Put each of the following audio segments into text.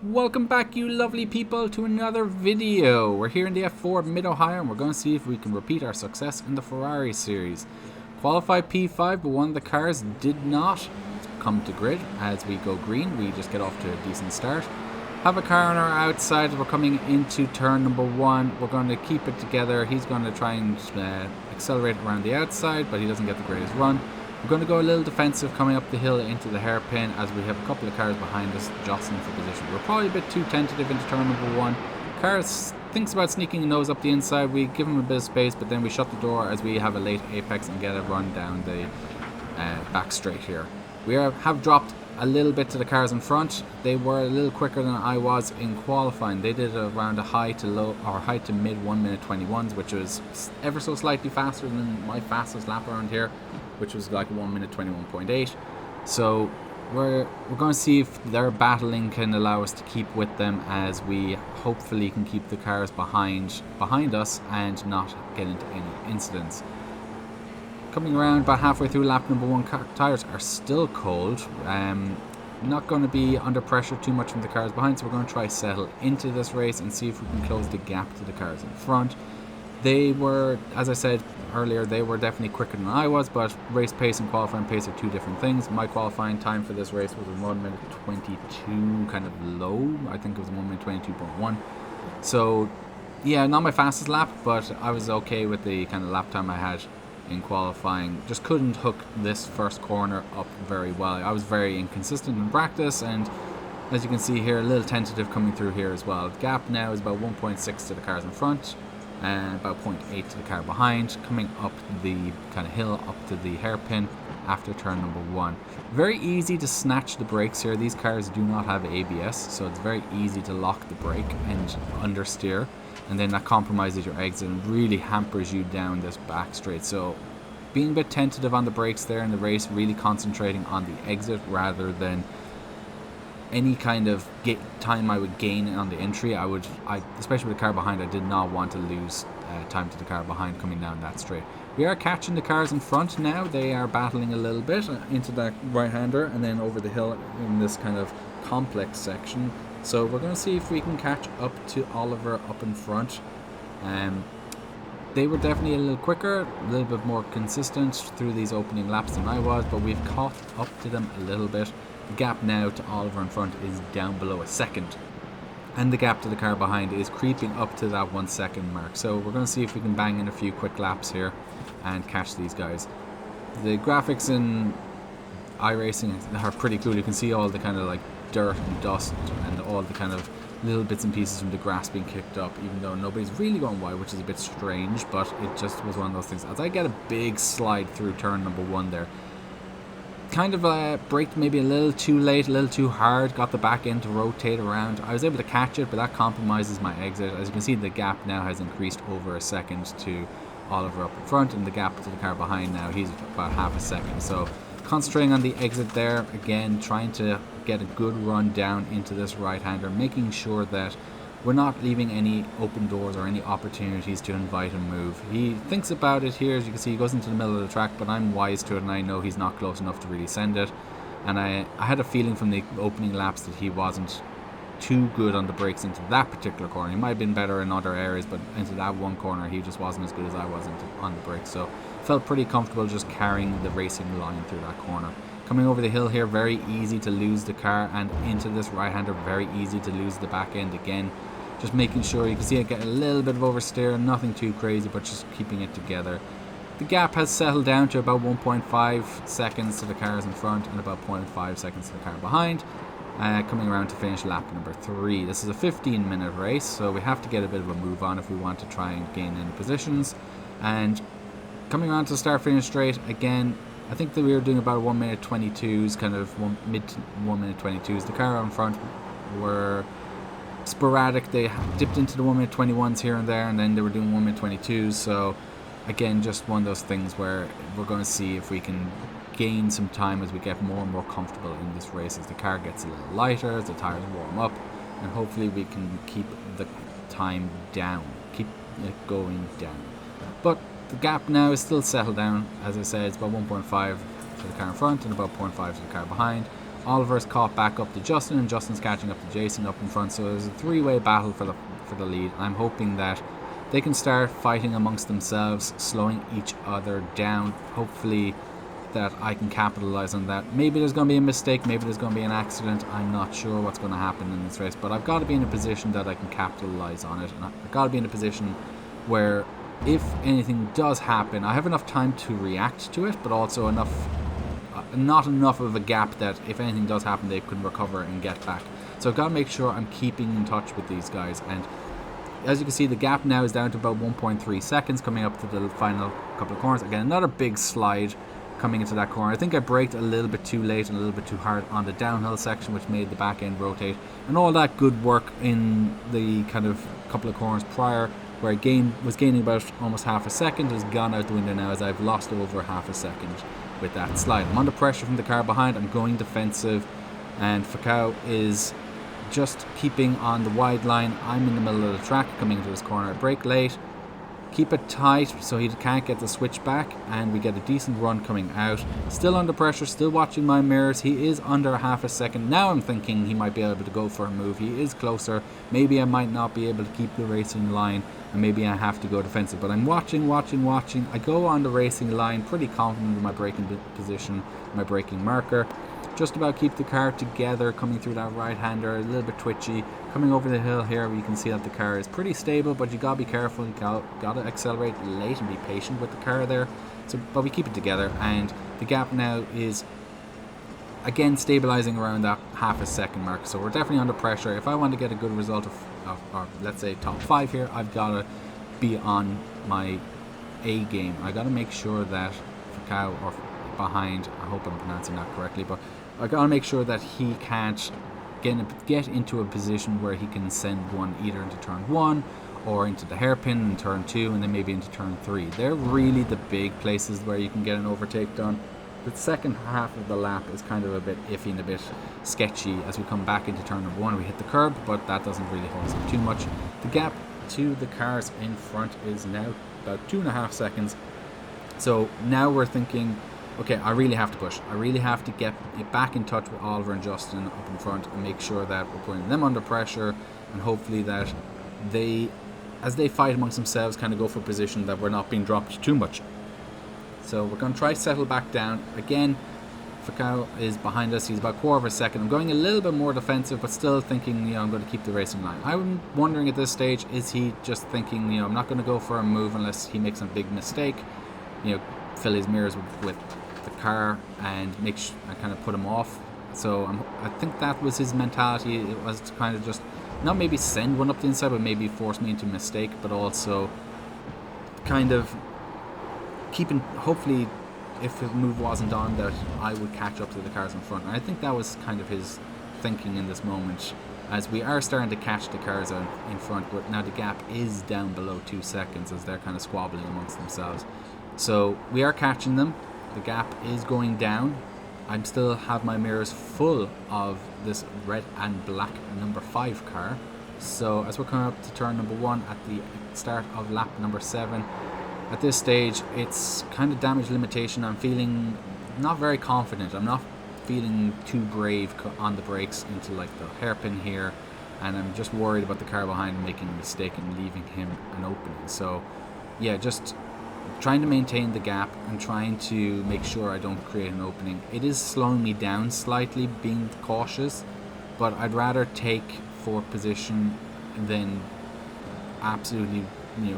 Welcome back, you lovely people, to another video. We're here in the F4 Mid Ohio and we're going to see if we can repeat our success in the Ferrari series. Qualified P5, but one of the cars did not come to grid. As we go green, we just get off to a decent start. Have a car on our outside. We're coming into turn number 1. We're going to keep it together. He's going to try and accelerate around the outside, but he doesn't get the greatest run. We're going to go a little defensive coming up the hill into the hairpin as we have a couple of cars behind us jostling for position. We're probably a bit too tentative into turn number 1. Car thinks about sneaking a nose up the inside. We give him a bit of space, but then we shut the door as we have a late apex and get a run down the back straight here. We have dropped a little bit to the cars in front. They were a little quicker than I was in qualifying. They did around a high to mid 1 minute 21s, which was ever so slightly faster than my fastest lap around here, which was like 1 minute 21.8. So we're going to see if their battling can allow us to keep with them, as we hopefully can keep the cars behind us and not get into any incidents. Coming around about halfway through lap number 1, tyres are still cold. Not going to be under pressure too much from the cars behind, so we're going to try settle into this race and see if we can close the gap to the cars in front. They were, as I said earlier, they were definitely quicker than I was, but race pace and qualifying pace are two different things. My qualifying time for this race was a 1 minute 22, kind of low. I think it was 1 minute 22.1. So yeah, not my fastest lap, but I was okay with the kind of lap time I had in qualifying. Just couldn't hook this first corner up very well. I was very inconsistent in practice, and as you can see here, a little tentative coming through here as well. The gap now is about 1.6 to the cars in front and about 0.8 to the car behind, coming up the kind of hill up to the hairpin after turn number 1. Very easy to snatch the brakes here. These cars do not have ABS, so it's very easy to lock the brake and understeer, and then that compromises your exit and really hampers you down this back straight. So being a bit tentative on the brakes there in the race, really concentrating on the exit rather than any kind of time I would gain on the entry. Especially with the car behind, I did not want to lose time to the car behind coming down that straight. We are catching the cars in front now. They are battling a little bit into that right-hander and then over the hill in this kind of complex section. So we're going to see if we can catch up to Oliver up in front. They were definitely a little quicker, a little bit more consistent through these opening laps than I was, but we've caught up to them a little bit. The gap now to Oliver in front is down below a second, and the gap to the car behind is creeping up to that 1 second mark. So we're going to see if we can bang in a few quick laps here and catch these guys. The graphics in iRacing are pretty cool. You can see all the kind of like dirt and dust and all the kind of little bits and pieces from the grass being kicked up, even though nobody's really going wide, which is a bit strange, but it just was one of those things. As I get a big slide through turn number 1 there, kind of braked maybe a little too late, a little too hard, got the back end to rotate around. I was able to catch it, but that compromises my exit. As you can see, the gap now has increased over a second to Oliver up in front, and the gap to the car behind now, he's about half a second. So concentrating on the exit there, again, trying to get a good run down into this right-hander, making sure that we're not leaving any open doors or any opportunities to invite a move. He thinks about it here. As you can see, he goes into the middle of the track, but I'm wise to it and I know he's not close enough to really send it. And I had a feeling from the opening laps that he wasn't too good on the brakes into that particular corner. He might have been better in other areas, but into that one corner he just wasn't as good as I was on the brakes. So felt pretty comfortable just carrying the racing line through that corner. Coming over the hill here, very easy to lose the car, and into this right-hander, very easy to lose the back end again. Just making sure, you can see it get a little bit of oversteer, nothing too crazy, but just keeping it together. The gap has settled down to about 1.5 seconds to the cars in front and about 0.5 seconds to the car behind. Coming around to finish lap number 3. This is a 15-minute race, so we have to get a bit of a move on if we want to try and gain any positions. And coming around to start-finish straight, again, I think that we were doing about 1 minute 22s, kind of mid 1 minute 22s. The car in front were sporadic. They dipped into the 1 minute 21s here and there, and then they were doing 1 minute 22s. So again, just one of those things where we're going to see if we can gain some time as we get more and more comfortable in this race, as the car gets a little lighter, as the tires warm up, and hopefully we can keep the time down, keep it going down. But the gap now is still settled down. As I said, it's about 1.5 to the car in front and about 0.5 to the car behind. Oliver's caught back up to Justin, and Justin's catching up to Jason up in front. So there's a three-way battle for the lead. I'm hoping that they can start fighting amongst themselves, slowing each other down. Hopefully that I can capitalize on that. Maybe there's going to be a mistake, maybe there's going to be an accident. I'm not sure what's going to happen in this race, but I've got to be in a position that I can capitalize on it, and I've got to be in a position where if anything does happen, I have enough time to react to it, but also enough not enough of a gap that if anything does happen they can recover and get back. So I've got to make sure I'm keeping in touch with these guys, and as you can see the gap now is down to about 1.3 seconds coming up to the final couple of corners. Again, another big slide coming into that corner. I think I braked a little bit too late and a little bit too hard on the downhill section, which made the back end rotate, and all that good work in the kind of couple of corners prior where I was gaining about almost half a second has gone out the window now, as I've lost over half a second with that slide. I'm under pressure from the car behind, I'm going defensive, and Fakao is just keeping on the wide line. I'm in the middle of the track coming into this corner. I brake late, keep it tight so he can't get the switch back, and we get a decent run coming out. Still under pressure, still watching my mirrors. He is under half a second. Now I'm thinking he might be able to go for a move. He is closer. Maybe I might not be able to keep the racing line, and maybe I have to go defensive. But I'm watching. I go on the racing line, pretty confident in my braking position, my braking marker. Just about keep the car together, coming through that right-hander, a little bit twitchy. Coming over the hill here, you can see that the car is pretty stable, but you gotta be careful. You gotta accelerate late and be patient with the car there. So, but we keep it together, and the gap now is again stabilizing around that half a second mark. So we're definitely under pressure. If I want to get a good result of let's say top 5 here, I've gotta be on my A game. I gotta make sure that Fakao or behind, I hope I'm pronouncing that correctly, but I gotta make sure that he can't get into a position where he can send one either into turn 1 or into the hairpin in turn 2 and then maybe into turn 3. They're really the big places where you can get an overtake done. The second half of the lap is kind of a bit iffy and a bit sketchy as we come back into turn number 1. We hit the curb, but that doesn't really hold us up too much. The gap to the cars in front is now about 2.5 seconds. So now we're thinking, okay, I really have to push. I really have to get back in touch with Oliver and Justin up in front and make sure that we're putting them under pressure, and hopefully that they, as they fight amongst themselves, kind of go for a position that we're not being dropped too much. So we're going to try to settle back down. Again, Fakao is behind us. He's about 1/4 of a second. I'm going a little bit more defensive, but still thinking, I'm going to keep the racing line. I'm wondering at this stage, is he just thinking, I'm not going to go for a move unless he makes a big mistake, fill his mirrors with the car and kind of put him off. So I think that was his mentality. It was to kind of just not maybe send one up the inside, but maybe force me into a mistake, but also kind of keeping, hopefully if his move wasn't on, that I would catch up to the cars in front. And I think that was kind of his thinking in this moment, as we are starting to catch the cars in front, but now the gap is down below 2 seconds as they're kind of squabbling amongst themselves. So we are catching them. The gap is going down. I still have my mirrors full of this red and black number 5 car. So as we're coming up to turn number 1 at the start of lap number 7, at this stage it's kind of damage limitation. I'm feeling not very confident. I'm not feeling too brave on the brakes into like the hairpin here, and I'm just worried about the car behind making a mistake and leaving him an opening. So yeah, just trying to maintain the gap and trying to make sure I don't create an opening. It is slowing me down slightly, being cautious, but I'd rather take 4th position than absolutely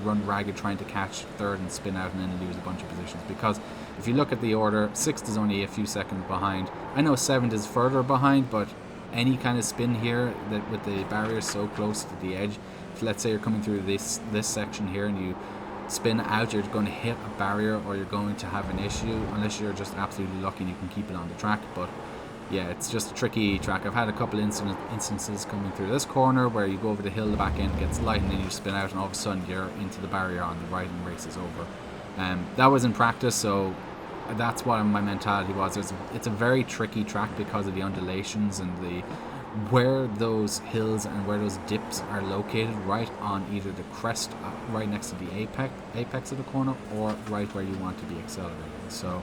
run ragged trying to catch 3rd and spin out and then lose a bunch of positions. Because if you look at the order, 6th is only a few seconds behind. I know 7th is further behind, but any kind of spin here that with the barrier so close to the edge, if let's say you're coming through this section here and you spin out, you're going to hit a barrier or you're going to have an issue, unless you're just absolutely lucky and you can keep it on the track. But yeah, it's just a tricky track. I've had a couple instances coming through this corner where you go over the hill, the back end gets light, and then you spin out and all of a sudden you're into the barrier on the right and the race is over. That was in practice, so that's what my mentality was. It's a very tricky track because of the undulations and where those hills and where those dips are located, right on either the crest, right next to the apex of the corner, or right where you want to be accelerating. So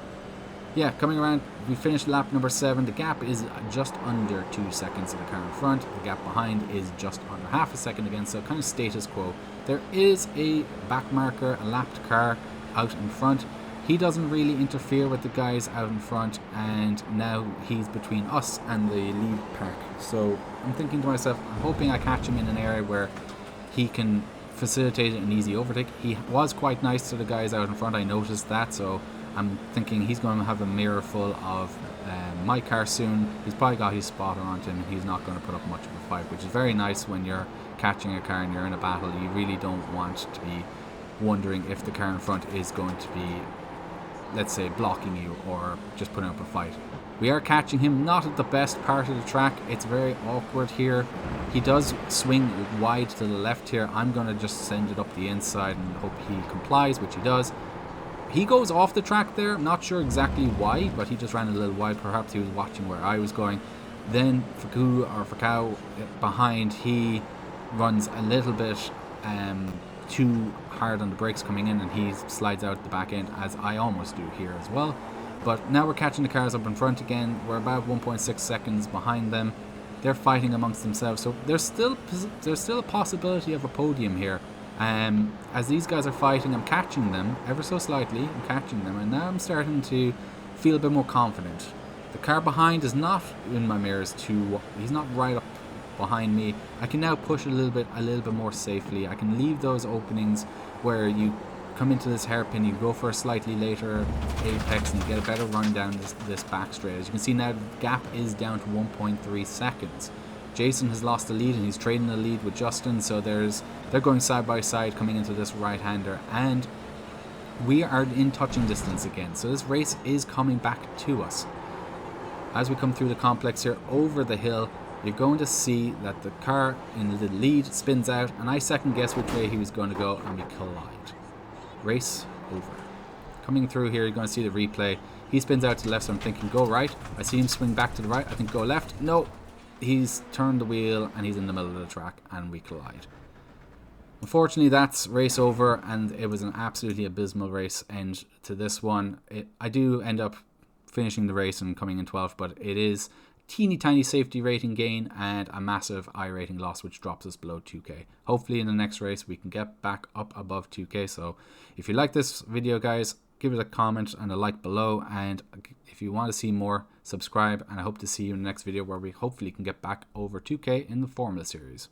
yeah, coming around, we finished lap number 7. The gap is just under 2 seconds to the car in front. The gap behind is just under half a second again, so kind of status quo. There is a back marker, a lapped car out in front. He doesn't really interfere with the guys out in front, and now he's between us and the lead pack. So I'm thinking to myself, I'm hoping I catch him in an area where he can facilitate an easy overtake. He was quite nice to the guys out in front, I noticed that, so I'm thinking he's going to have a mirror full of my car soon. He's probably got his spotter onto him. He's not going to put up much of a fight, which is very nice when you're catching a car and you're in a battle. You really don't want to be wondering if the car in front is going to be, let's say, blocking you or just putting up a fight. We are catching him not at the best part of the track. It's very awkward here. He does swing wide to the left here. I'm going to just send it up the inside and hope he complies, which he does. He goes off the track there. I'm not sure exactly why, but he just ran a little wide. Perhaps he was watching where I was going. Then Fakau behind, he runs a little bit too hard on the brakes coming in, and he slides out the back end, as I almost do here as well. But now we're catching the cars up in front again. We're about 1.6 seconds behind them. They're fighting amongst themselves, so there's still a possibility of a podium here. As these guys are fighting, I'm catching them ever so slightly. I'm catching them, and now I'm starting to feel a bit more confident. The car behind is not in my mirrors too. He's not right up behind me. I can now push a little bit more safely. I can leave those openings where you come into this hairpin, you go for a slightly later apex, and you get a better run down this back straight. As you can see now, the gap is down to 1.3 seconds. Jason has lost the lead, and he's trading the lead with Justin, so they're going side by side coming into this right-hander, and we are in touching distance again. So this race is coming back to us. As we come through the complex here over the hill, you're going to see that the car in the lead spins out, and I second guess which way he was going to go, and we collide. Race over. Coming through here, you're going to see the replay. He spins out to the left, so I'm thinking go right. I see him swing back to the right. I think go left. No, he's turned the wheel and he's in the middle of the track, and we collide. Unfortunately, that's race over, and it was an absolutely abysmal race end to this one. I do end up finishing the race and coming in 12th, but it is teeny tiny safety rating gain and a massive iRating loss, which drops us below 2k. Hopefully in the next race we can get back up above 2k. So if you like this video, guys, give it a comment and a like below, and if you want to see more, subscribe, and I hope to see you in the next video where we hopefully can get back over 2k in the Formula series.